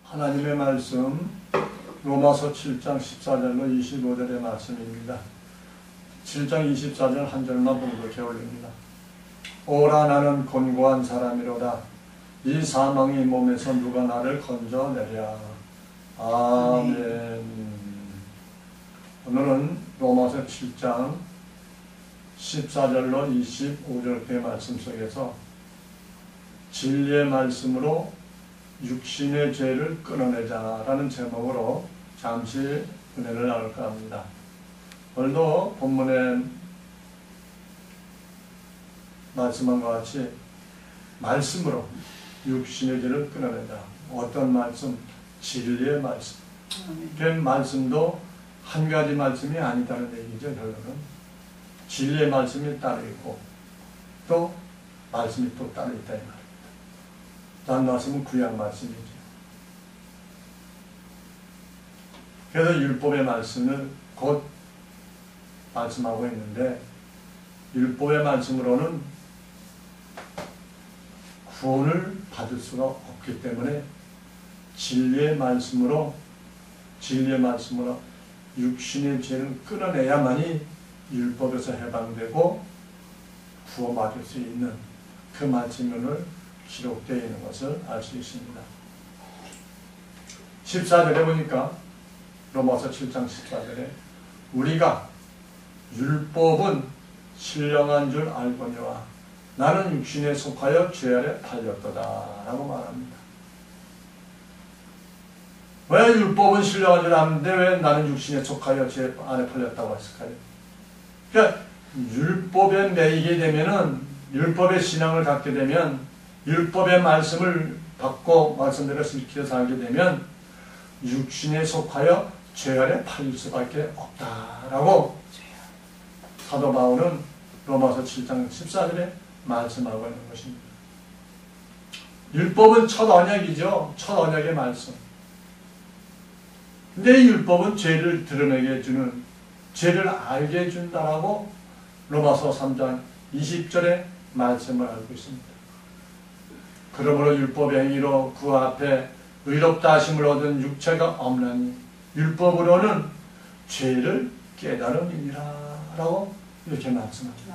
하나님의 말씀 로마서 7장 14절로 25절의 말씀입니다. 7장 24절 한 절만 봉독해 올립니다. 오라 나는 곤고한 사람이로다. 이 사망의 몸에서 누가 나를 건져내랴. 아멘. 오늘은 로마서 7장 14절로 25절의 말씀 속에서 진리의 말씀으로 육신의 죄를 끊어내자라는 제목으로 잠시 은혜를 나눌까 합니다. 오늘도 본문에 말씀한 것 같이 말씀으로 육신의 죄를 끊어내자. 어떤 말씀? 진리의 말씀. 그 말씀도 한 가지 말씀이 아니다는 얘기죠. 결론은 진리의 말씀이 따로 있고 또 말씀이 또 따로 있다 이 말입니다. 다른 말씀은 구약 말씀이죠. 그래서 율법의 말씀을 곧 말씀하고 있는데 율법의 말씀으로는 구원을 받을 수가 없기 때문에 진리의 말씀으로 육신의 죄를 끊어내야만이 율법에서 해방되고 구원받을 수 있는 그 말씀을 기록되어 있는 것을 알 수 있습니다. 14절에 보니까 로마서 7장 14절에 우리가 율법은 신령한 줄 알거니와 나는 육신에 속하여 죄 아래 팔렸도다 라고 말합니다. 왜 율법은 신령한 줄 아는데 왜 나는 육신에 속하여 죄 안에 팔렸다고 했을까요? 그러니까 율법에 매이게 되면은 율법의 신앙을 갖게 되면 율법의 말씀을 받고 말씀대로 지켜 살게 되면 육신에 속하여 죄 아래 팔릴 수밖에 없다라고 사도 바울은 로마서 7장 14절에 말씀하고 있는 것입니다. 율법은 첫 언약이죠. 첫 언약의 말씀. 근데 이 율법은 죄를 드러내게 해주는, 죄를 알게 해준다라고 로마서 3장 20절에 말씀을 알고 있습니다. 그러므로 율법의 행위로 그 앞에 의롭다 하심을 얻은 육체가 없나니 율법으로는 죄를 깨달음이니라 라고 이렇게 말씀합니다.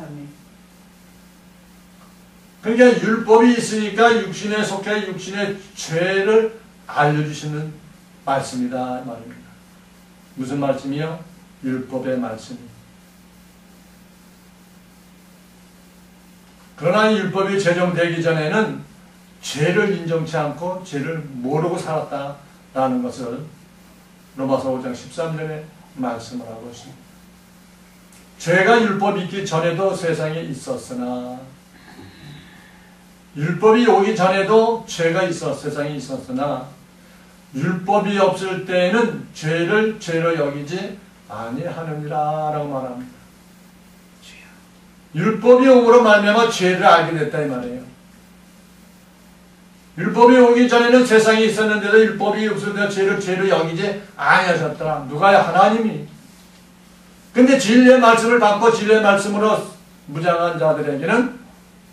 그러니까 율법이 있으니까 육신에 속해 육신의 죄를 알려주시는 말씀이다 말입니다. 무슨 말씀이요? 율법의 말씀이. 그러나 율법이 제정되기 전에는 죄를 인정치 않고 죄를 모르고 살았다라는 것을 로마서 5장 13절에 말씀을 하고 있습니다. 죄가 율법이 있기 전에도 세상에 있었으나 율법이 오기 전에도 죄가 세상에 있었으나 율법이 없을 때에는 죄를 죄로 여기지 아니하느니라 라고 말합니다. 율법이 오므로 말미암아 죄를 알게 됐다 이 말이에요. 율법이 오기 전에는 세상에 있었는데도 율법이 없을 때 죄를 죄로 여기지 아니하셨더라. 누가요? 하나님이. 근데 진리의 말씀을 받고 진리의 말씀으로 무장한 자들에게는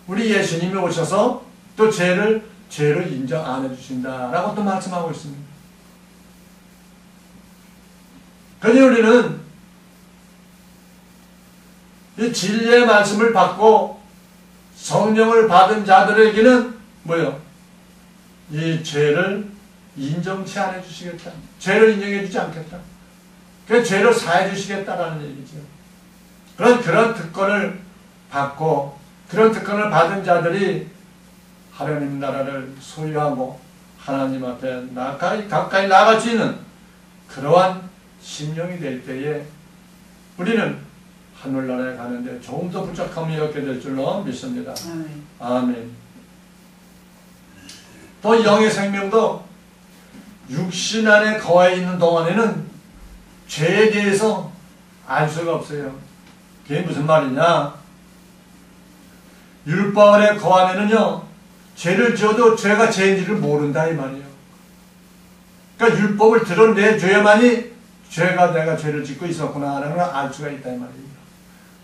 우리 예수님이 오셔서 또 죄를 인정 안 해주신다라고 또 말씀하고 있습니다. 그러니 우리는 이 진리의 말씀을 받고 성령을 받은 자들에게는 뭐요? 이 죄를 인정치 않아 주시겠다. 죄를 인정해 주지 않겠다. 그 죄를 사해 주시겠다라는 얘기죠. 그런 특권을 받고 그런 특권을 받은 자들이 하나님 나라를 소유하고 하나님 앞에 가까이 나아갈 수 있는 그러한 심령이 될 때에 우리는 하늘나라에 가는데 조금 더 부족함이 없게 될 줄로 믿습니다. 아멘. 또 영의 생명도 육신 안에 거해 있는 동안에는 죄에 대해서 알 수가 없어요. 그게 무슨 말이냐? 율법 안에 거하면은요, 죄를 지어도 죄가 죄인지를 모른다 이 말이에요. 그러니까 율법을 드러내줘야만이 내가 죄를 짓고 있었구나 라는 걸 알 수가 있다 이 말이에요.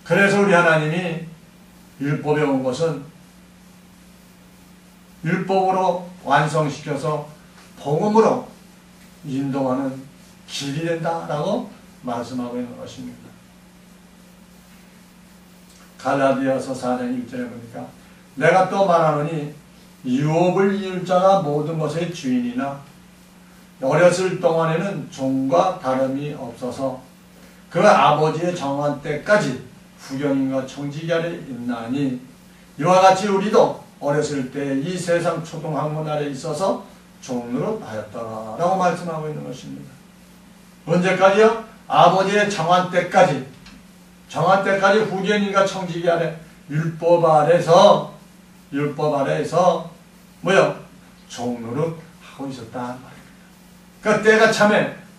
그래서 우리 하나님이 율법에 온 것은 율법으로 완성시켜서 복음으로 인도하는 길이 된다라고 말씀하고 있는 것입니다. 갈라디아서 4장 1절에 보니까 내가 또 말하노니 유업을 이을 자가 모든 것의 주인이나 어렸을 동안에는 종과 다름이 없어서 그 아버지의 정한 때까지 후견인과 청지기 아래 있나니 이와 같이 우리도 어렸을 때 이 세상 초등학문 아래 있어서 종으로 하였더라 라고 말씀하고 있는 것입니다. 언제까지요? 아버지의 정한 때까지 후견인과 청지기 아래 율법 아래에서 뭐요? 종로를 하고 있었다 말입니다. 그러니까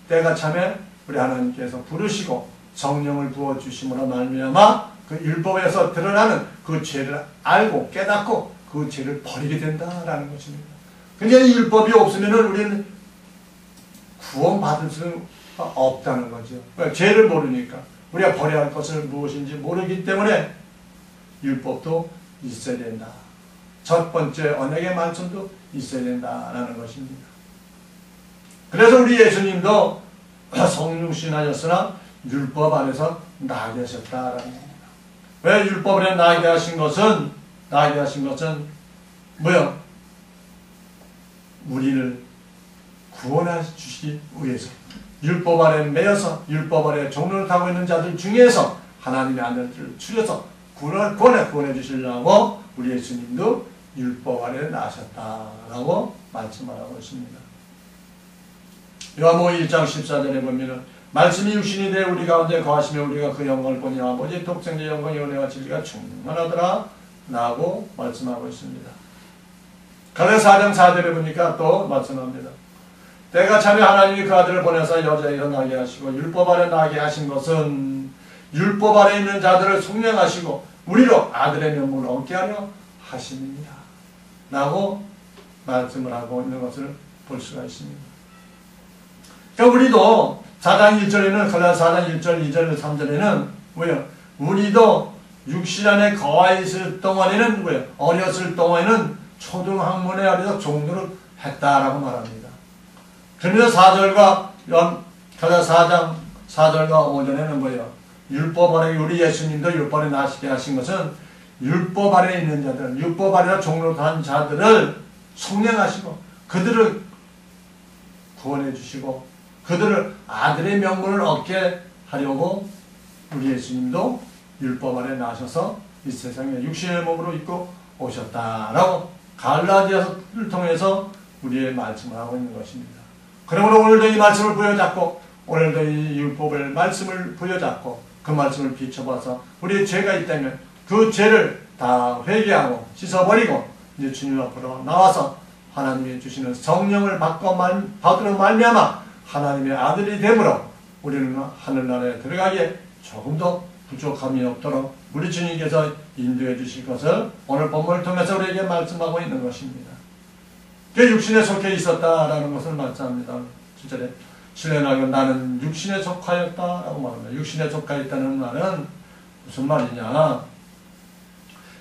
때가 참에 우리 하나님께서 부르시고 성령을 부어주심으로 말미암아 그 율법에서 드러나는 그 죄를 알고 깨닫고 그 죄를 버리게 된다라는 것입니다. 그러니까 이 율법이 없으면 우리는 구원받을 수가 없다는 거죠. 그러니까 죄를 모르니까 우리가 버려야 할 것을 무엇인지 모르기 때문에 율법도 있어야 된다. 첫 번째 언약의 말씀도 있어야 된다라는 것입니다. 그래서 우리 예수님도 성육신하셨으나 율법 안에서 나게 하셨다라는 겁니다. 왜 율법 안에 나게 하신 것은 뭐요? 우리를 구원해 주시기 위해서 율법 아래 매여서 율법 아래 종로를 타고 있는 자들 중에서 하나님의 아들들을 추려서 구원해 주시려고 우리 예수님도 율법 아래 나셨다라고 말씀하고 있습니다. 요한복음 1장 14절에 보면은 말씀이 육신이 되어 우리 가운데 거하시며 우리가 그 영광을 보니 아버지 독생자의 영광이 은혜와 진리가 충만하더라 라고 말씀하고 있습니다. 갈라디아서 4장 4절에 보니까 또 말씀합니다. 때가 차면 하나님이 그 아들을 보내서 여자에서 나게 하시고 율법 아래 나게 하신 것은 율법 아래 있는 자들을 속량하시고 우리로 아들의 명분을 얻게 하려 하심이니라 라고 말씀을 하고 있는 것을 볼 수가 있습니다. 그러니까 우리도 4장 1절에는 갈라디아서 4장 1절, 2절, 3절에는 뭐예요? 우리도 육신 안에 거하 있을 동안에는 뭐예요? 어렸을 동안에는 초등학문에 어려서 종로를 했다라고 말합니다. 그러면서 4절과 갈라디아서 4장 4절과 5절에는 뭐예요? 율법 아래 우리 예수님도 율법 아래 나시게 하신 것은 율법 아래 있는 자들, 율법 아래서 종로를 한 자들을 속량하시고 그들을 구원해 주시고 그들을 아들의 명분을 얻게 하려고 우리 예수님도 율법 아래 나셔서 이 세상에 육신의 몸으로 입고 오셨다라고 갈라디아서를 통해서 우리의 말씀을 하고 있는 것입니다. 그러므로 오늘도 이 말씀을 부여잡고 오늘도 이 율법의 말씀을 부여잡고 그 말씀을 비춰봐서 우리의 죄가 있다면 그 죄를 다 회개하고 씻어버리고 이제 주님 앞으로 나와서 하나님이 주시는 성령을 받으러 말미암아 하나님의 아들이 되므로 우리는 하늘나라에 들어가기에 조금도 부족함이 없도록 우리 주님께서 인도해 주실 것을 오늘 본문을 통해서 우리에게 말씀하고 있는 것입니다. 그 육신에 속해 있었다라는 것을 말씀합니다. 7절에 신뢰하고 나는 육신에 속하였다라고 말합니다. 육신에 속하였다는 말은 무슨 말이냐?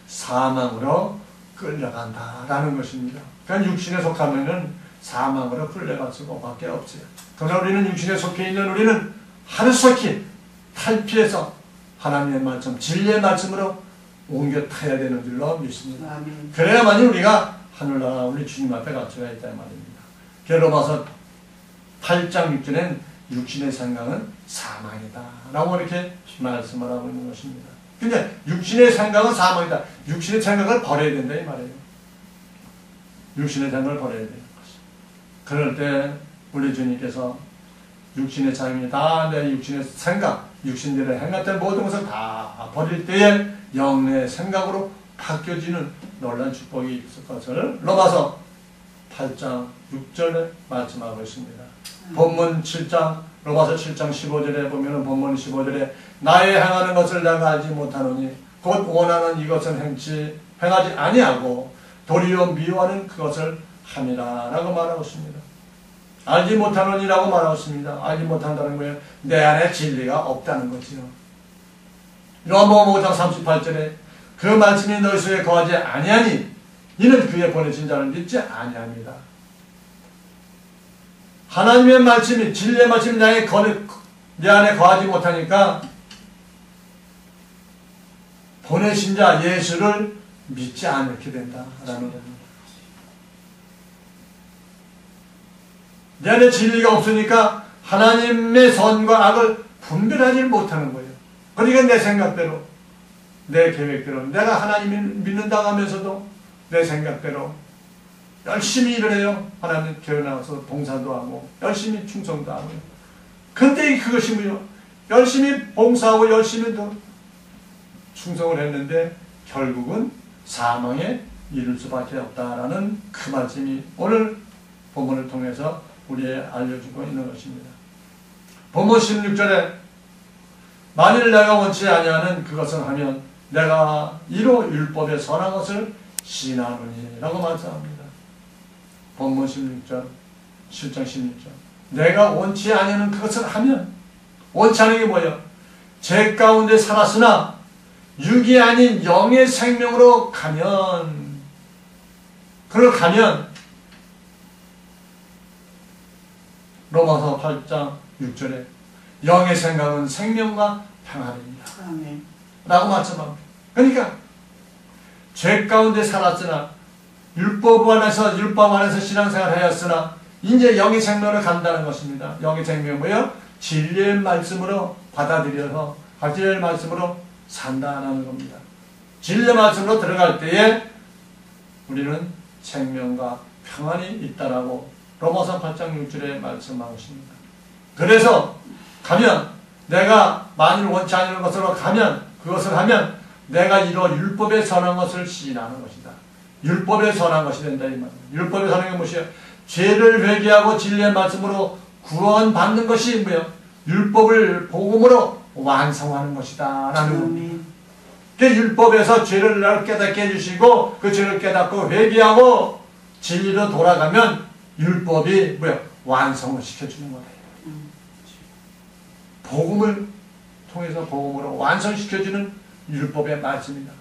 사망으로 끌려간다라는 것입니다. 그러니까 육신에 속하면은 사망으로 끌려갈 수밖에 없어요. 그러나 우리는 육신에 속해 있는 우리는 하루속히 탈피해서 하나님의 말씀, 진리의 말씀으로 옮겨 타야 되는 줄로 믿습니다. 아멘. 그래야만이 우리가 하늘나라 우리 주님 앞에 갇혀야 있다 말입니다. 로마서 8장 6절엔 육신의 생각은 사망이다 라고 이렇게 말씀을 하고 있는 것입니다. 근데 육신의 생각은 사망이다. 육신의 생각을 버려야 된다 이 말이에요. 육신의 생각을 버려야 돼요. 그럴 때 우리 주님께서 육신의 삶이 다 내 육신의 생각, 육신들의 행했던 모든 것을 다 버릴 때에 영의 생각으로 바뀌어지는 놀라운 축복이 있을 것을 로마서 8장 6절에 말씀하고 있습니다. 본문 7장 로마서 7장 15절에 보면은 본문 15절에 나의 행하는 것을 내가 알지 못하노니 곧 원하는 이것을 행하지 아니하고 도리어 미워하는 그것을 함이라 라고 말하고 있습니다. 알지 못하노니라고 말하고 있습니다. 알지 못한다는 거예요. 내 안에 진리가 없다는 거지요. 요한복음 5장 38절에 그 말씀이 너희 속에 거하지 아니하니 이는 그의 보내신 자를 믿지 아니합니다. 하나님의 말씀이, 진리의 말씀이 내 안에 거하지 못하니까 보내신 자 예수를 믿지 않게 된다라는 겁니다. 내 안에 진리가 없으니까 하나님의 선과 악을 분별하지 못하는 거예요. 그러니까 내 생각대로, 내 계획대로, 내가 하나님을 믿는다고 하면서도 내 생각대로 열심히 일을 해요. 하나님 교회 나와서 봉사도 하고 열심히 충성도 하고. 근데 그것이 뭐예요? 열심히 봉사하고 열심히 또 충성을 했는데 결국은 사망에 이를 수밖에 없다라는 그 말씀이 오늘 본문을 통해서 우리에게 알려주고 있는 것입니다. 본문 16절에 만일 내가 원치 아니하는 그것을 하면 내가 이로 율법에 선한 것을 시인하노니 라고 말씀합니다. 본문 16절 7장 16절 내가 원치 아니하는 그것을 하면, 원치 않은 게 뭐예요? 죄 가운데 살았으나 육이 아닌 영의 생명으로 가면, 그걸 가면 로마서 8장 6절에 영의 생각은 생명과 평안입니다 라고 말씀합니다. 그러니까 죄 가운데 살았으나 율법 안에서 신앙생활을 하였으나 이제 영의 생명으로 간다는 것입니다. 영의 생명은 뭐예요? 진리의 말씀으로 받아들여서 진리의 말씀으로 산다는 겁니다. 진리의 말씀으로 들어갈 때에 우리는 생명과 평안이 있다라고 로마서 8장 6절에 말씀하고 있습니다. 그래서 가면, 내가 만일 원치 않는 것으로 가면, 그것을 하면 내가 이로 율법에 선한 것을 시인하는 것이다. 율법에 선한 것이 된다 이 말입니다. 율법에 선한 게 무엇이에요? 죄를 회개하고 진리의 말씀으로 구원받는 것이 뭐예요? 율법을 복음으로 완성하는 것이다 라는 겁니다. 그 율법에서 죄를 나를 깨닫게 해주시고 그 죄를 깨닫고 회개하고 진리로 돌아가면 율법이 뭐야? 완성을 시켜주는 거예요. 복음을 통해서 복음으로 완성시켜주는 율법의 말씀입니다.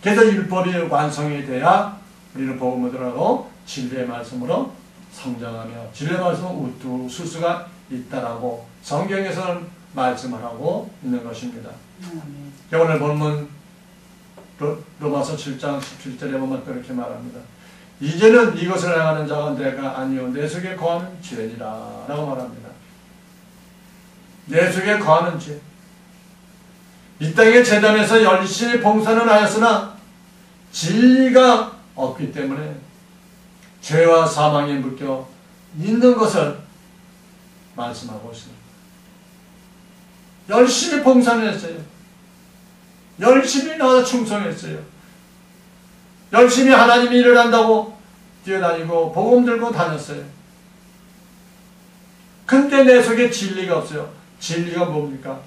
그래서 율법이 완성이 돼야 우리는 복음을 들어가고 진리의 말씀으로 성장하며 진리의 말씀을 우뚝 설 수가 있다라고 성경에서는 말씀을 하고 있는 것입니다. 오늘 본문 로마서 7장 17절에 보면 그렇게 말합니다. 이제는 이것을 행하는 자가 내가 아니요 내 속에 거하는 죄니라 라고 말합니다. 내 속에 거하는 죄. 이 땅의 재단에서 열심히 봉사는 하였으나 진리가 없기 때문에 죄와 사망에 묶여 있는 것을 말씀하고 있습니다. 열심히 봉사는 했어요. 열심히 나와서 충성했어요. 열심히 하나님이 일을 한다고 뛰어다니고 복음 들고 다녔어요. 근데 내 속에 진리가 없어요. 진리가 뭡니까?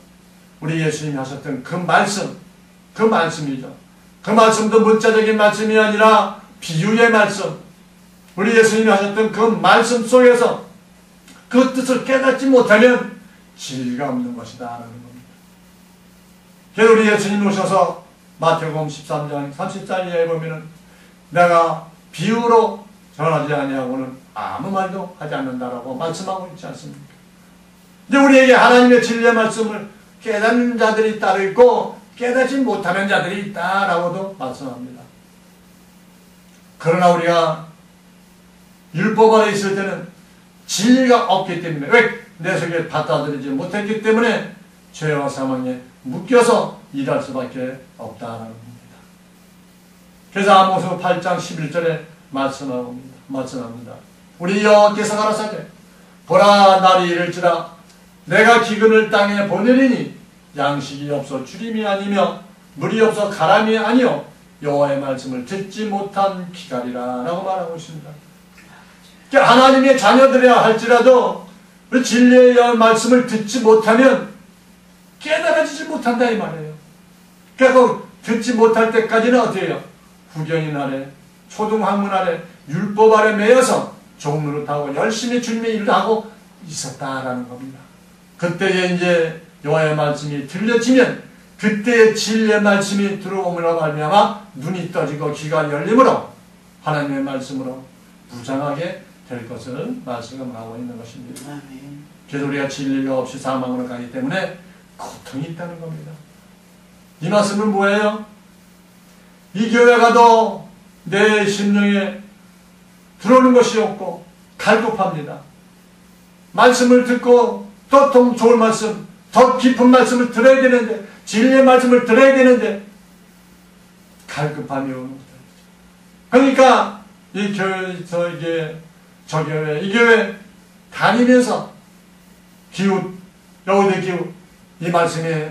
우리 예수님이 하셨던 그 말씀, 그 말씀이죠. 그 말씀도 문자적인 말씀이 아니라 비유의 말씀. 우리 예수님이 하셨던 그 말씀 속에서 그 뜻을 깨닫지 못하면 진리가 없는 것이다 라는 겁니다. 그래서 우리 예수님이 오셔서 마태복음 13장 34절에 보면은 내가 비유로 전하지 아니하고는 아무 말도 하지 않는다라고 말씀하고 있지 않습니까? 이제 우리에게 하나님의 진리의 말씀을 깨닫는 자들이 따로 있고 깨닫지 못하는 자들이 있다라고도 말씀합니다. 그러나 우리가 율법 아래 있을 때는 진리가 없기 때문에, 왜? 내 속에 받아들이지 못했기 때문에 죄와 사망에 묶여서 일할 수밖에 없다라는 겁니다. 그래서 아모스 8장 11절에 말씀합니다. 우리 여호와께서 가라사대 보라 날이 이를지라 내가 기근을 땅에 보내리니 양식이 없어 주림이 아니며 물이 없어 가람이 아니요 여호와의 말씀을 듣지 못한 기갈이라 라고 말하고 있습니다. 그러니까 하나님의 자녀들이라 할지라도 그 진리의 말씀을 듣지 못하면 깨달아지지 못한다 이 말이에요. 그러니까 듣지 못할 때까지는 어떻게 해요? 후견인 아래, 초등학문 아래, 율법 아래 매여서 종노릇하고 열심히 주님의 일을 하고 있었다라는 겁니다. 그때에 이제 여호와의 말씀이 들려지면 그때의 진리의 말씀이 들어오므로 말미암아 눈이 떠지고 귀가 열리므로 하나님의 말씀으로 무장하게 될 것을 말씀하고 있는 것입니다. 아멘. 그래서 우리가 진리가 없이 사망으로 가기 때문에 고통이 있다는 겁니다. 이 말씀은 뭐예요? 이 교회 가도 내 심령에 들어오는 것이 없고 갈급합니다. 말씀을 듣고 더 좋은 말씀, 더 깊은 말씀을 들어야 되는데, 진리의 말씀을 들어야 되는데 갈급함이 오는 거죠. 그러니까 이 교회, 저 교회, 이 교회 다니면서 기웃, 여호대 기웃, 이 말씀이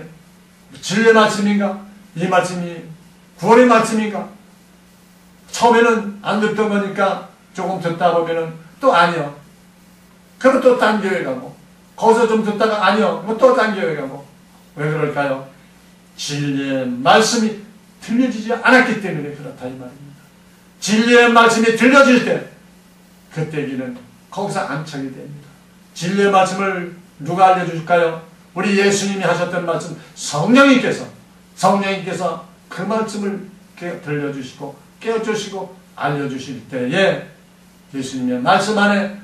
진리의 말씀인가? 이 말씀이 구원의 말씀인가? 처음에는 안 듣던 거니까 조금 듣다 보면은 또 아니요. 그럼 또 딴 교회 가고, 거기서 좀 듣다가 아니요. 그럼 또 딴 교회 가고. 왜 그럴까요? 진리의 말씀이 들려지지 않았기 때문에 그렇다 이 말입니다. 진리의 말씀이 들려질 때 그때 기는 거기서 안착이 됩니다. 진리의 말씀을 누가 알려줄까요? 우리 예수님이 하셨던 말씀, 성령님께서 그 말씀을 들려주시고 깨워주시고 알려주실 때에 예수님의 말씀 안에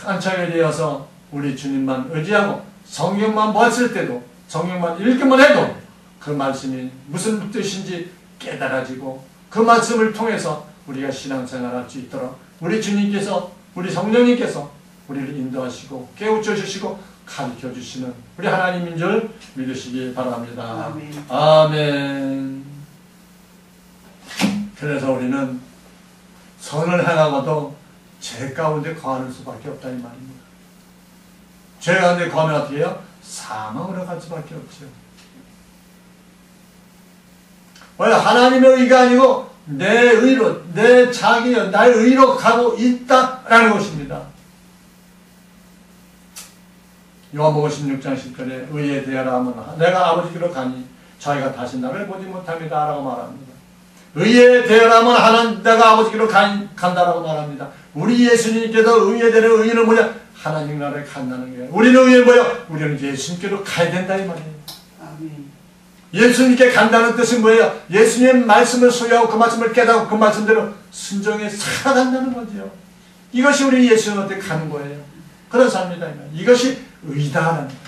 안착이 되어서 우리 주님만 의지하고 성경만 보았을 때도, 성경만 읽기만 해도 그 말씀이 무슨 뜻인지 깨달아지고 그 말씀을 통해서 우리가 신앙생활할 수 있도록 우리 주님께서, 우리 성령님께서 우리를 인도하시고 깨우쳐주시고 가르쳐주시는 우리 하나님인 줄 믿으시기 바랍니다. 아멘. 아멘. 그래서 우리는 선을 행하고도 죄 가운데 거하는 수밖에 없다 이 말입니다. 죄 가운데 거하면 어떻게 해요? 사망으로 갈 수밖에 없죠. 왜? 하나님의 의가 아니고 내 의로, 내 자기여, 나의 의로 가고 있다라는 것입니다. 요한복음 16장 10절에 의에 대하라 하면 내가 아버지께로 가니 저희가 다시 나를 보지 못합니다 라고 말합니다. 의에 대하라 하면 하나님 내가 아버지께로 간다라고 말합니다. 우리 예수님께서 의에 대한 의는 뭐냐? 하나님 나라에 간다는 거예요. 우리는 의에 뭐예요? 우리는 예수님께로 가야 된다 이 말이에요. 아멘. 예수님께 간다는 뜻은 뭐예요? 예수님의 말씀을 소유하고 그 말씀을 깨닫고 그 말씀대로 순종해 살아간다는 거죠. 이것이 우리 예수님한테 가는 거예요. 그런 삶이다. 이것이 의다라는 거예요.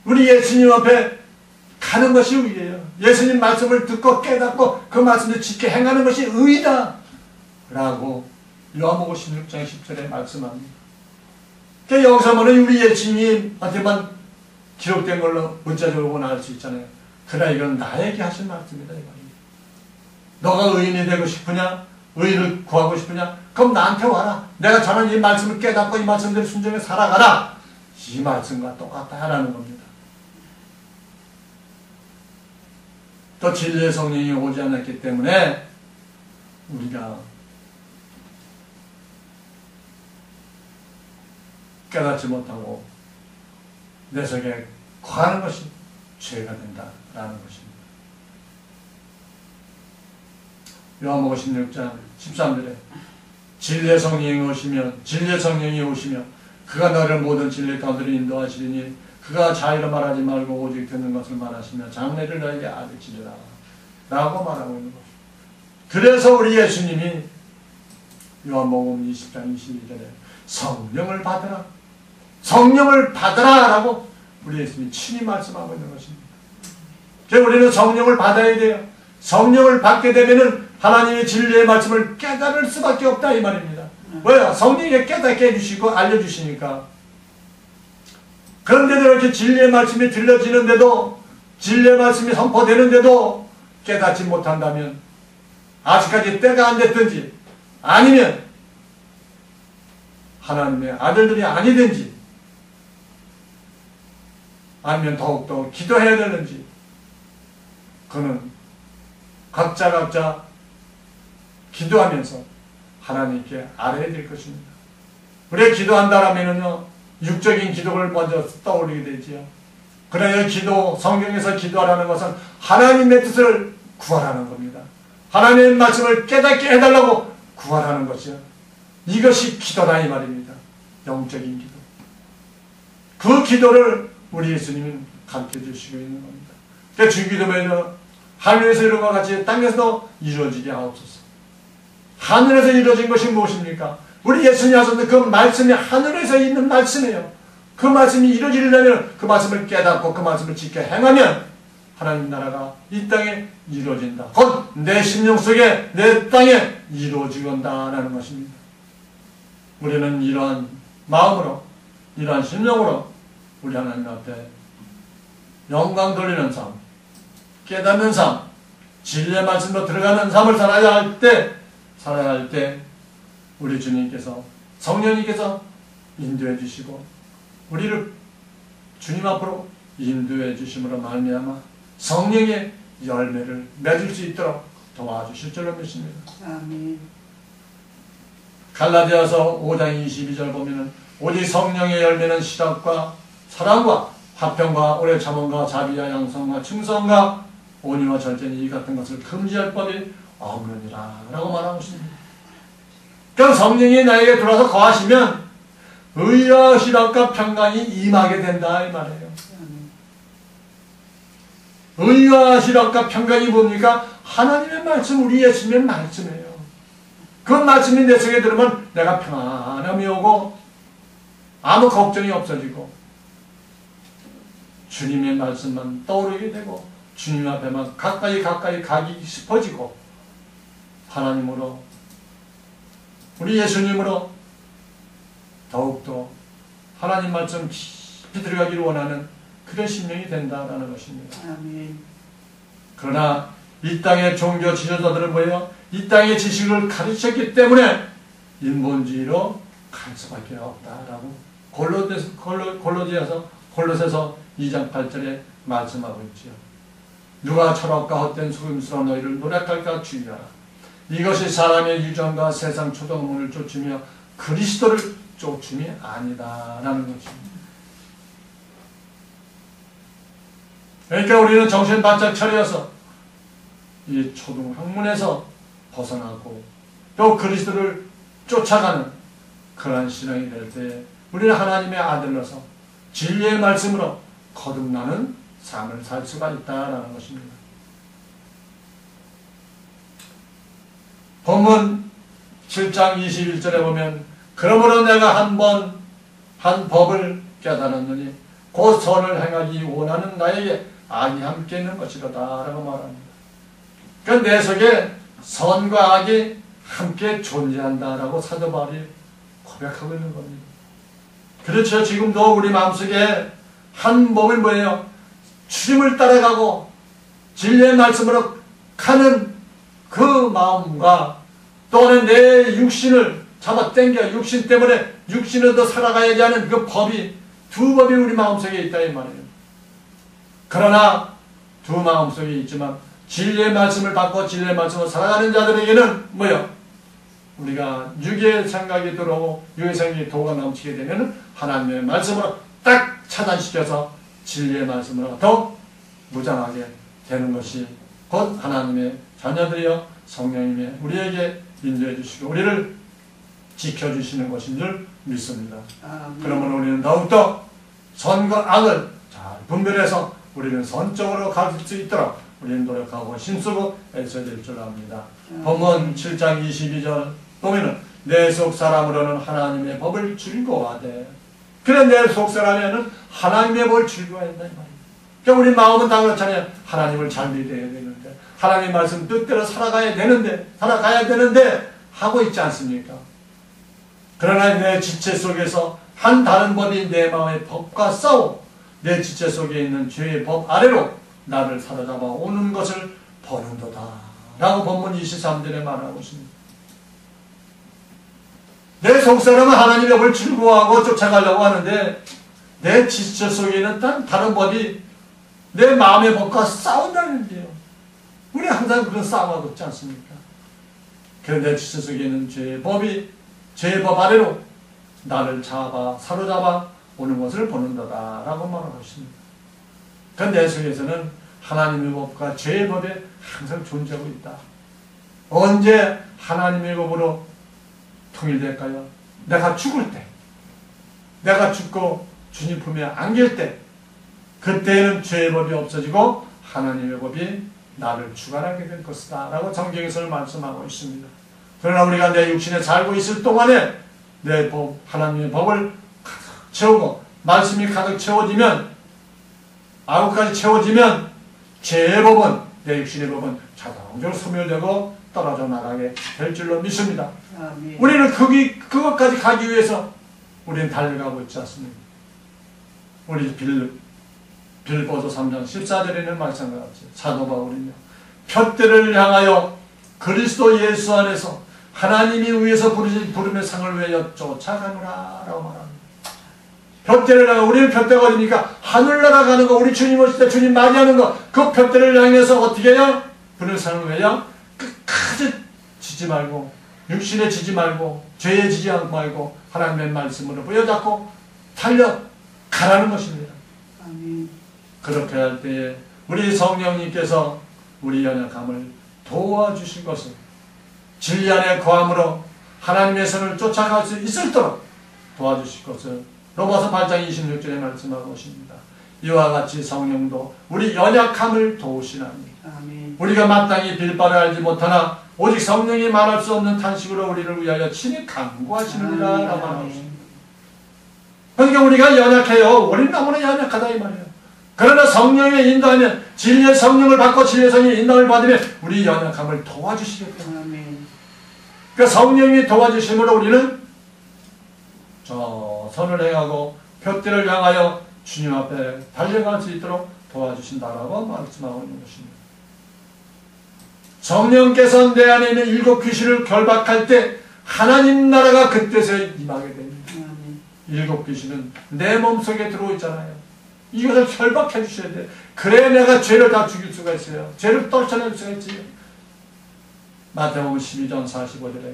우리 예수님 앞에 가는 것이 의예요. 예수님 말씀을 듣고 깨닫고 그 말씀을 지켜 행하는 것이 의다 라고 요한복음 16장 10절에 말씀합니다. 그러니까 여기서 보면 우리 예수님한테만 기록된 걸로 문자적으로 보나 알 수 있잖아요. 그러나 이건 나에게 하신 말씀이다 이 말입니다. 너가 의인이 되고 싶으냐? 의를 구하고 싶으냐? 그럼 나한테 와라. 내가 전한 이 말씀을 깨닫고 이 말씀대로 순종해 살아가라. 이 말씀과 똑같다라는 겁니다. 또 진리의 성령이 오지 않았기 때문에 우리가 깨닫지 못하고 내 속에 거하는 것이 죄가 된다라는 것입니다. 요한복음 16장 13절에 진리의 성령이 오시면 그가 너를 모든 진리 가운데로 인도하시리니 그가 자의로 말하지 말고 오직 듣는 것을 말하시며 장래를 너에게 알리시리라 라고 말하고 있는 것입니다. 그래서 우리 예수님이 요한복음 20장 22절에 성령을 받으라 라고 우리 예수님이 친히 말씀하고 있는 것입니다. 그래서 우리는 성령을 받아야 돼요. 성령을 받게 되면은 하나님의 진리의 말씀을 깨달을 수밖에 없다 이 말입니다. 왜요? 성령이 깨닫게 해주시고 알려주시니까. 그런데도 이렇게 진리의 말씀이 들려지는데도, 진리의 말씀이 선포되는데도 깨닫지 못한다면, 아직까지 때가 안 됐든지 아니면 하나님의 아들들이 아니든지 아니면 더욱더 기도해야 되는지, 그는 각자 기도하면서 하나님께 알아야 될 것입니다. 우리가 기도한다라면요, 육적인 기도를 먼저 떠올리게 되지요. 그러나 기도, 성경에서 기도하라는 것은 하나님의 뜻을 구하라는 겁니다. 하나님의 말씀을 깨닫게 해달라고 구하라는 것이요. 이것이 기도다 이 말입니다. 영적인 기도. 그 기도를 우리 예수님은 가르쳐 주시고 있는 겁니다. 그러니까 주기도문에는 하늘에서 이룬 것 같이 땅에서도 이루어지게 하옵소서. 하늘에서 이루어진 것이 무엇입니까? 우리 예수님 하셨는데 그 말씀이 하늘에서 있는 말씀이에요. 그 말씀이 이루어지려면 그 말씀을 깨닫고 그 말씀을 지켜 행하면 하나님 나라가 이 땅에 이루어진다. 곧 내 심령 속에 내 땅에 이루어지건다라는 것입니다. 우리는 이러한 마음으로 이러한 심령으로 우리 하나님 앞에 영광 돌리는 삶, 깨닫는 삶, 진리의 말씀으로 들어가는 삶을 살아야 할 때 우리 주님께서 성령님께서 인도해 주시고 우리를 주님 앞으로 인도해 주심으로 말미암아 성령의 열매를 맺을 수 있도록 도와주실 줄로 믿습니다. 아멘. 갈라디아서 5장 22절 보면은 오직 성령의 열매는 실학과 사랑과 화평과 오래 참음과 자비와 양성과 충성과 온유와 절제니 이 같은 것을 금지할 법이 없느니라 라고 말하고 있습니다. 그러니까 성령이 나에게 들어와서 거하시면 의와 실학과 평강이 임하게 된다 이 말이에요. 의와 실학과 평강이 뭡니까? 하나님의 말씀, 우리 예수님의 말씀이에요. 그 말씀이 내 속에 들으면 내가 평안함이 오고 아무 걱정이 없어지고 주님의 말씀만 떠오르게 되고 주님 앞에만 가까이 가기 싶어지고 하나님으로 우리 예수님으로 더욱더 하나님 말씀 깊이 들어가기를 원하는 그런 심령이 된다라는 것입니다. 아멘. 그러나 이 땅의 종교 지도자들은 뭐예요? 이 땅의 지식을 가르쳤기 때문에 인본주의로 갈 수밖에 없다라고 골로새서 2장 8절에 말씀하고 있지요. 누가 철학과 헛된 속임수로 너희를 노력할까 주의하라. 이것이 사람의 유전과 세상 초동문을 쫓으며 그리스도를 쫓음이 아니다라는 것입니다. 그러니까 우리는 정신 바짝 차려서 이 초등학문에서 벗어나고 또 그리스도를 쫓아가는 그러한 신앙이 될 때 우리는 하나님의 아들로서 진리의 말씀으로 거듭나는 삶을 살 수가 있다라는 것입니다. 본문 7장 21절에 보면 그러므로 내가 한 법을 깨달았느니 곧 선을 행하기 원하는 나에게 악이 함께 있는 것이로다 라고 말합니다. 그러니까 내 속에 선과 악이 함께 존재한다라고 사도 바울이 고백하고 있는 겁니다. 그렇죠. 지금도 우리 마음속에 한 법을 뭐예요? 주님을 따라가고 진리의 말씀으로 가는 그 마음과 또는 내 육신을 잡아당겨 육신 때문에 육신을 더 살아가야지 하는 그 법이 두 법이 우리 마음속에 있다 이 말이에요. 그러나 두 마음속에 있지만 진리의 말씀을 받고 진리의 말씀을 살아가는 자들에게는 뭐요? 우리가 육의 생각이 들어오고 육의 생각이 도가 넘치게 되면 하나님의 말씀으로 딱 차단시켜서 진리의 말씀으로 더 무장하게 되는 것이 곧 하나님의 자녀들이여 성령님의 우리에게 인도해 주시고 우리를 지켜주시는 것인 줄 믿습니다. 그러면 우리는 더욱더 선과 악을 잘 분별해서 우리는 선적으로 갈 수 있도록 우리는 노력하고 힘쓰고 애써야 될 줄 압니다. 본문 7장 22절 보면은 내 속사람으로는 하나님의 법을 즐거워하되 그래 내 속사람에는 하나님의 법을 즐거워한다 이 말이에요. 그러니까 우리 마음은 다 그렇잖아요. 하나님을 잘 믿어야 되는데 하나님의 말씀 뜻대로 살아가야 되는데 하고 있지 않습니까? 그러나 내 지체 속에서 한 다른 법이 내 마음의 법과 싸워 내 지체 속에 있는 죄의 법 아래로 나를 사로잡아 오는 것을 보는도다 라고 본문 23절에 말하고 있습니다. 내 속사람은 하나님의 법을 즐거워하고 쫓아가려고 하는데 내 지체 속에 있는 다른 법이 내 마음의 법과 싸운다는 게요. 우리 항상 그런 싸움하고 있지 않습니까? 그런데 내 지체 속에 있는 죄의 법 아래로 나를 사로잡아 오는 것을 보는도다 라고 말하고 있습니다. 그런데 내 속에서는 하나님의 법과 죄의 법이 항상 존재하고 있다. 언제 하나님의 법으로 통일될까요? 내가 죽을 때, 내가 죽고 주님 품에 안길 때, 그때는 죄의 법이 없어지고 하나님의 법이 나를 주관하게 될 것이다 라고 성경에서 말씀하고 있습니다. 그러나 우리가 내 육신에 살고 있을 동안에 내 법, 하나님의 법을 가득 채우고 말씀이 가득 채워지면 9가지 채워지면 죄의 법은 내 육신의 법은 자동적으로 소멸되고 떨어져 나가게 될 줄로 믿습니다. 아멘. 우리는 그것까지 가기 위해서 우리는 달려가고 있지 않습니까? 우리 빌보도 3장 14절에 있는 말씀과 같이 사도 바울이며 푯대를 향하여 그리스도 예수 안에서 하나님이 위에서 부름의 상을 위하여 쫓아가노라 라고 말합니다. 푯대를 향해 우리는 푯대가 어디니까 하늘나라 가는 거, 우리 주님 오실 때 주님 맞이하는 거, 그 푯대를 향해서 어떻게 해요? 부름의 상을 위하여 끝까지 지지 말고 육신에 지지 말고 죄에 지지 말고 하나님의 말씀으로 부여잡고 달려가라는 것입니다. 아멘. 그렇게 할 때에 우리 성령님께서 우리 연약함을 도와주신 것을 진리 안에 거함으로 하나님의 선을 쫓아갈 수 있도록 도와주실 것을 로마서 8장 26절에 말씀하고 있습니다. 이와 같이 성령도 우리 연약함을 도우시나니 아멘. 우리가 마땅히 빌 바를 알지 못하나 오직 성령이 말할 수 없는 탄식으로 우리를 위하여 친히 간구하시느니라 라고 하고 있습니다. 그러니까 우리가 연약해요. 우리는 너무나 연약하다 이 말이에요. 그러나 성령의 인도하면 진리의 성령을 받고 진리의 성령의 인도를 받으면 우리 연약함을 도와주시겠다. 그 성령이 도와주심으로 우리는 저 선을 행하고 푯대를 향하여 주님 앞에 달려갈 수 있도록 도와주신다라고 말씀하고 있는 것입니다. 성령께서 내 안에 있는 7 귀신을 결박할 때 하나님 나라가 그때서 임하게 됩니다. 7 귀신은 내 몸속에 들어있잖아요. 이것을 결박해 주셔야 돼요. 그래야 내가 죄를 다 죽일 수가 있어요. 죄를 떨쳐낼 수가 있지요. 마태복음 12장 45절에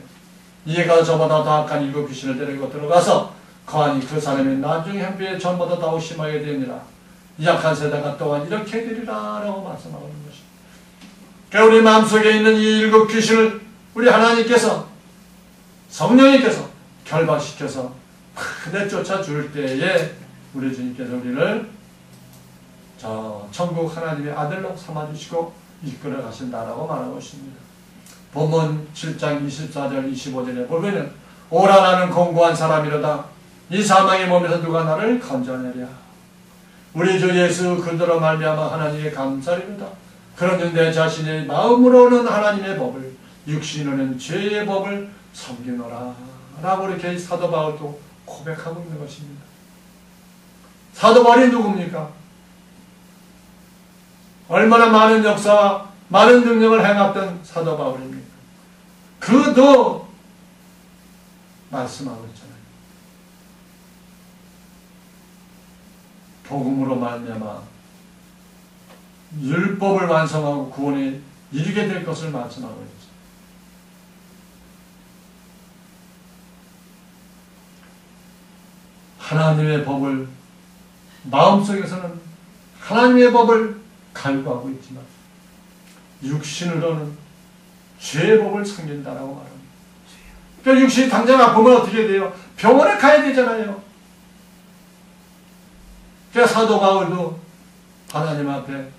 이가 저보다 더 악한 7 귀신을 데리고 들어가서 거하니 그 사람의 나중 형편에 전보다 더욱 심하게 되니라. 약한 세대가 또한 이렇게 되리라 라고 말씀하고 있는 것입니다. 그러니까 우리 마음속에 있는 이 7 귀신을 우리 하나님께서 성령님께서 결박시켜서 크게 쫓아줄 때에 우리 주님께서 우리를 저 천국 하나님의 아들로 삼아주시고 이끌어 가신다라고 말하고 있습니다. 본문 7장 24절 25절에 보면은 오라 나는 공고한 사람이로다. 이 사망의 몸에서 누가 나를 건져내랴. 우리 주 예수 그리스도로 말미암아 하나님의 감사리로다. 그러는 내 자신의 마음으로는 하나님의 법을 육신으로는 죄의 법을 섬기노라 라고 이렇게 사도 바울도 고백하고 있는 것입니다. 사도 바울이 누굽니까? 얼마나 많은 역사와 많은 능력을 행했던 사도 바울입니까? 그도 말씀하고 있잖아요. 복음으로 말미암아 율법을 완성하고 구원에 이르게 될 것을 말씀하고 있죠. 하나님의 법을 마음속에서는 하나님의 법을 갈구하고 있지만 육신으로는 죄의 법을 섬긴다라고 말합니다. 그러니까 육신이 당장 아프면 어떻게 돼요? 병원에 가야 되잖아요. 그래서 사도 바울도 하나님 앞에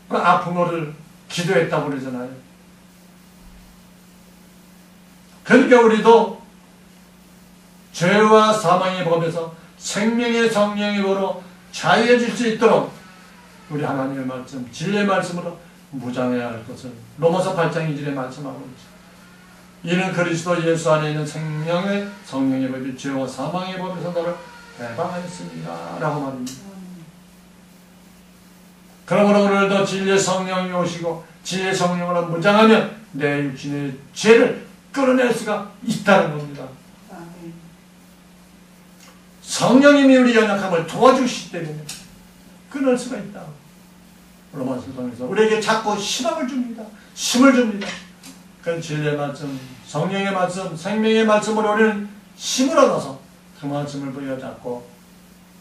그 아픔을 기도했다고 그러잖아요. 그러니까 우리도 죄와 사망의 법에서 생명의 성령의 법으로 자유해질 수 있도록 우리 하나님의 말씀, 진리의 말씀으로 무장해야 할 것을 로마서 8장 2절에 말씀하고 있죠. 이는 그리스도 예수 안에 있는 생명의 성령의 법이 죄와 사망의 법에서 너를 해방하였습니다 라고 말합니다. 그러므로 오늘도 진리의 성령이 오시고 진리의 성령으로 무장하면 내 육신의 죄를 끌어낼 수가 있다는 겁니다. 성령님이 우리 연약함을 도와주시기 때문에 끊을 수가 있다. 로마서 통해서 우리에게 자꾸 희망을 줍니다. 힘을 줍니다. 그 진리의 말씀, 성령의 말씀, 생명의 말씀으로 우리는 힘을 얻어서 그 말씀을 부여잡고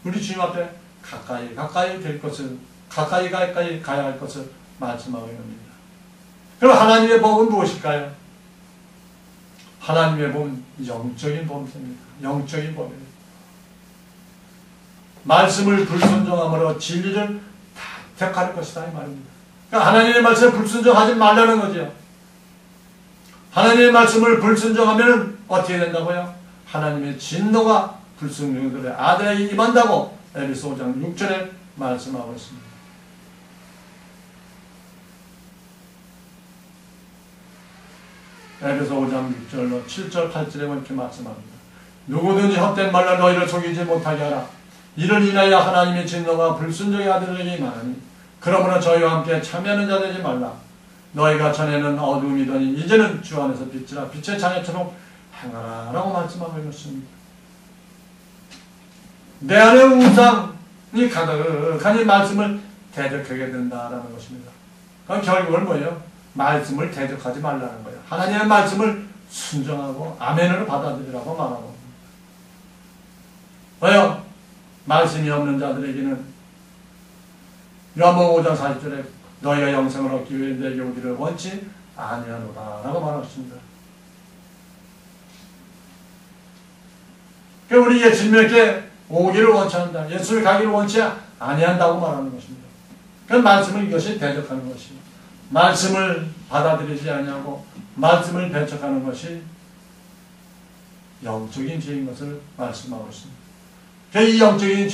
우리 주님 앞에 가까이 될 것을, 가까이 가야 할 것을 말씀하고 있습니다. 그럼 하나님의 법은 무엇일까요? 하나님의 법은 영적인 법입니다. 영적인 법입니다. 말씀을 불순종함으로 진리를 택할 것이다 이 말입니다. 그러니까 하나님의 말씀에 불순종하지 말라는 거죠. 하나님의 말씀을 불순종하면 어떻게 된다고요? 하나님의 진노가 불순종들의 아들에게 임한다고 에베소 5장 6절에 말씀하고 있습니다. 에베소 5장 6절로 7절 8절에 이렇게 말씀합니다. 누구든지 헛된 말로 너희를 속이지 못하게 하라. 이를 인하여 하나님의 진노가 불순종의 아들에게 임하나니 그러므로 저희와 함께 참여하는 자 되지 말라. 너희가 전에는 어둠이더니 이제는 주 안에서 빛이라. 빛의 자녀처럼 행하라 라고 말씀하고 있습니다. 내 안에 우상이 가득하니 말씀을 대적하게 된다라는 것입니다. 그럼 결국은 뭐예요? 말씀을 대적하지 말라는 거예요. 하나님의 말씀을 순종하고 아멘으로 받아들이라고 말하고. 왜요? 말씀이 없는 자들에게는 요한복음 5장 40절에 너희가 영생을 얻기 위해 내게 오기를 원치 아니하노라 라고 말하십니다. 그러니까 우리 예수님에게 오기를 원치 않는다. 예수를 가기를 원치 아니한다고 말하는 것입니다. 그 말씀을 이것이 대적하는 것입니다. 말씀을 받아들이지 아니하고 말씀을 배척하는 것이 영적인 죄인 것을 말씀하고 있습니다. 이 영적인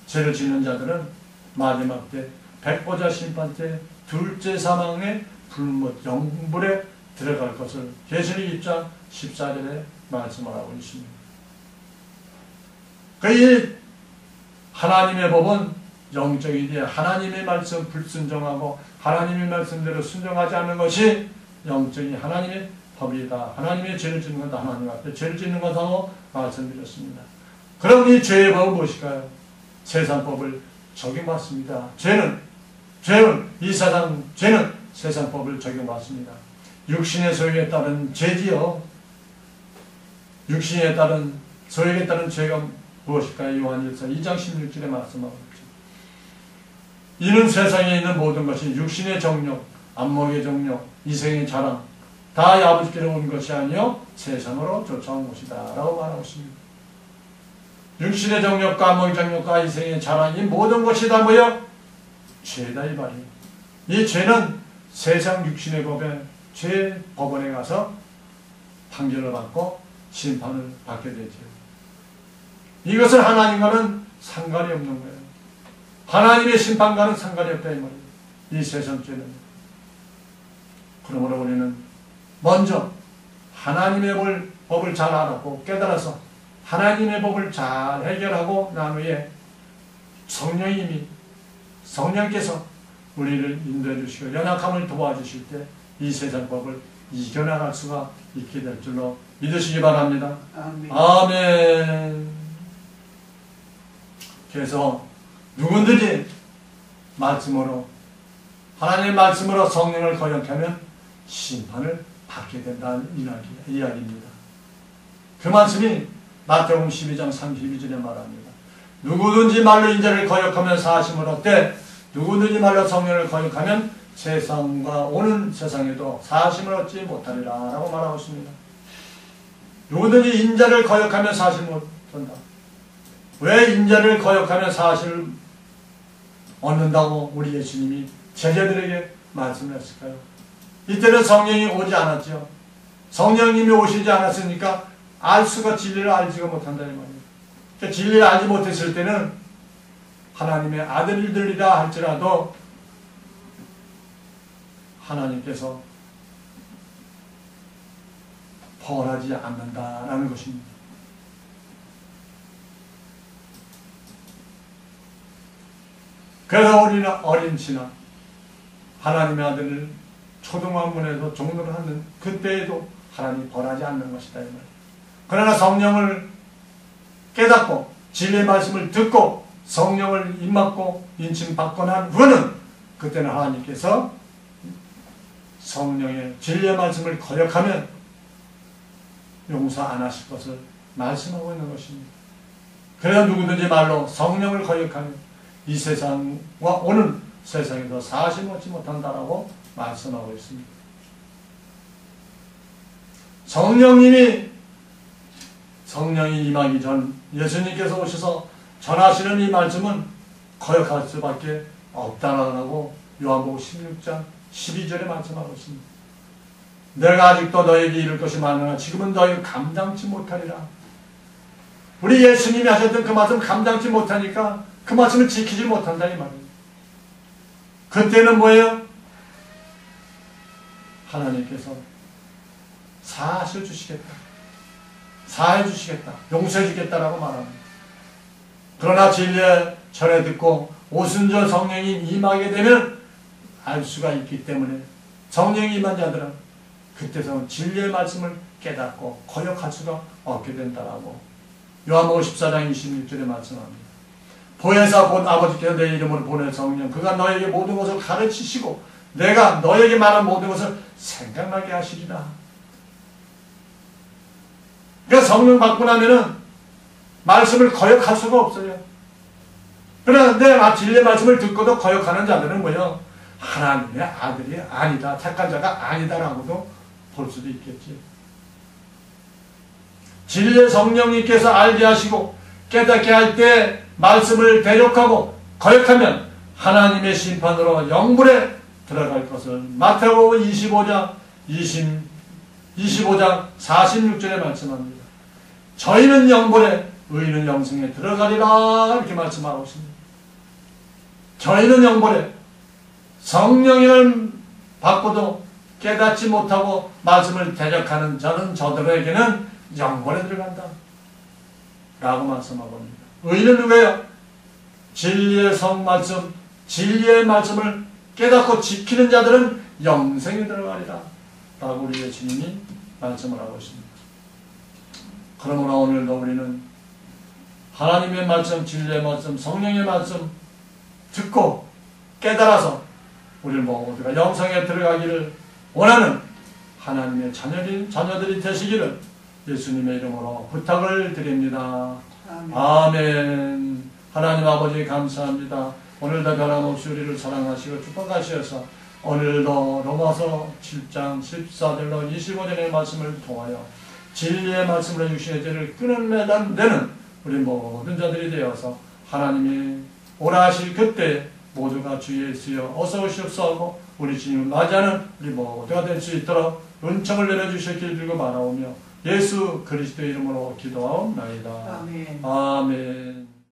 죄를 짓는 자들은 마지막 때 백보자 심판 때 둘째 사망의 불못 영불에 들어갈 것을 계시록 2장 14절에 말씀하고 있습니다. 이 하나님의 법은 영적이지 하나님의 말씀 불순종하고 하나님의 말씀대로 순종하지 않는 것이 영적인 하나님의 법이다. 하나님의 죄를 짓는 것도 하나님 앞에 죄를 짓는 것하고 말씀드렸습니다. 그럼 이 죄의 법은 무엇일까요? 세상법을 적용받습니다. 죄는 세상법을 적용받습니다. 육신의 소욕에 따른 죄지요. 육신에 따른 소욕에 따른 죄가 무엇일까요? 요한일서 2장 16절에 말씀하고 있죠. 이는 세상에 있는 모든 것이 육신의 정욕, 안목의 정욕, 이생의 자랑 다 아버지께로 온 것이 아니요 세상으로 쫓아온 것이다 라고 말하고 있습니다. 육신의 정욕과 안목의 정욕과 이생의 자랑 이 모든 것이 다 뭐예요? 죄다 이 말이에요. 이 죄는 세상 육신의 법에 죄 법원에 가서 판결을 받고 심판을 받게 되죠. 이것은 하나님과는 상관이 없는 거예요. 하나님의 심판과는 상관이 없다 이 말이에요. 이 세상 죄는. 그러므로 우리는 먼저 하나님의 법을 잘 알았고 깨달아서 하나님의 법을 잘 해결하고 난 후에 성령께서 우리를 인도해 주시고 연약함을 도와주실 때 이 세상 법을 이겨나갈 수가 있게 될 줄로 믿으시기 바랍니다. 아멘. 아멘. 그래서 누구든지 말씀으로 하나님의 말씀으로 성령을 거역하면 심판을 받게 된다는 이야기입니다. 그 말씀이 마태복음 12장 32절에 말합니다. 누구든지 말로 인자를 거역하면 사심을 얻되 누구든지 말로 성령을 거역하면 세상과 오는 세상에도 사심을 얻지 못하리라 라고 말하고 있습니다. 누구든지 인자를 거역하면 사심을 얻는다. 왜 인자를 거역하면 사실을 얻는다고 우리 예수님이 제자들에게 말씀을 했을까요? 이때는 성령이 오지 않았죠. 성령님이 오시지 않았으니까 진리를 알지가 못한다 이 말이에요. 그러니까 진리를 알지 못했을 때는 하나님의 아들들이라 할지라도 하나님께서 벌하지 않는다라는 것입니다. 그래서 우리는 어린 신하 하나님의 아들을 초등학문에서 종로를 하는 그때에도 하나님이 벌하지 않는 것이다 이 말이에요. 그러나 성령을 깨닫고 진리의 말씀을 듣고 성령을 입맞고 인침받고 난 후는 그때는 하나님께서 성령의 진리의 말씀을 거역하면 용서 안 하실 것을 말씀하고 있는 것입니다. 그래서 누구든지 말로 성령을 거역하면 이 세상과 오는 세상에서 사심 얻지 못한다라고 말씀하고 있습니다. 성령이 임하기 전 예수님께서 오셔서 전하시는 이 말씀은 거역할 수밖에 없다라고 요한복음 16장 12절에 말씀하고 있습니다. 내가 아직도 너에게 이룰 것이 많으나 지금은 너희가 감당치 못하리라. 우리 예수님이 하셨던 그 말씀 감당치 못하니까 그 말씀을 지키지 못한다 이 말이에요. 그때는 뭐예요? 하나님께서 사하셔 주시겠다. 사해 주시겠다. 용서해 주겠다라고 말합니다. 그러나 진리에 전해 듣고 오순절 성령이 임하게 되면 알 수가 있기 때문에 성령이 임한 자들은 그때서 진리의 말씀을 깨닫고 거역할 수가 없게 된다라고 요한복음 14장 26절에 말씀합니다. 보혜사 곧 아버지께서 내 이름으로 보낸 성령 그가 너에게 모든 것을 가르치시고 내가 너에게 말한 모든 것을 생각나게 하시리라. 그러니까 성령 받고 나면은 말씀을 거역할 수가 없어요. 그런데 진리의 말씀을 듣고도 거역하는 자들은 뭐예요? 하나님의 아들이 아니다. 택한 자가 아니다라고도 볼 수도 있겠지. 진리의 성령님께서 알게 하시고 깨닫게 할 때 말씀을 대적하고 거역하면 하나님의 심판으로 영불에 들어갈 것을 마태복음 25장 46절에 말씀합니다. 저희는 영불에 의인은 영생에 들어가리라 이렇게 말씀하고 있습니다. 저희는 영불에 성령을 받고도 깨닫지 못하고 말씀을 대적하는 저들에게는 영불에 들어간다 라고 말씀하고 있습니다. 의인은 누구예요? 진리의 성말씀, 진리의 말씀을 깨닫고 지키는 자들은 영생에 들어가리라 라고 우리 예수님이 말씀을 하고 있습니다. 그러므로 오늘도 우리는 하나님의 말씀, 진리의 말씀, 성령의 말씀 듣고 깨달아서 우리 모두가 영생에 들어가기를 원하는 하나님의 자녀들이 되시기를 예수님의 이름으로 부탁을 드립니다. 아멘. 아멘. 하나님 아버지 감사합니다. 오늘도 변함없이 우리를 사랑하시고 축복하셔서 오늘도 로마서 7장 14절로 25절의 말씀을 통하여 진리의 말씀으로 육신의 죄를 끊어내는 우리 모든 자들이 되어서 하나님이 오라 하실 그때 모두가 주 예수여 어서 오시옵소서 우리 주님을 맞이하는 우리 모두가 될 수 있도록 은총을 내려주셨길 들고 말하오며 예수 그리스도의 이름으로 기도하옵나이다. 아멘. 아멘.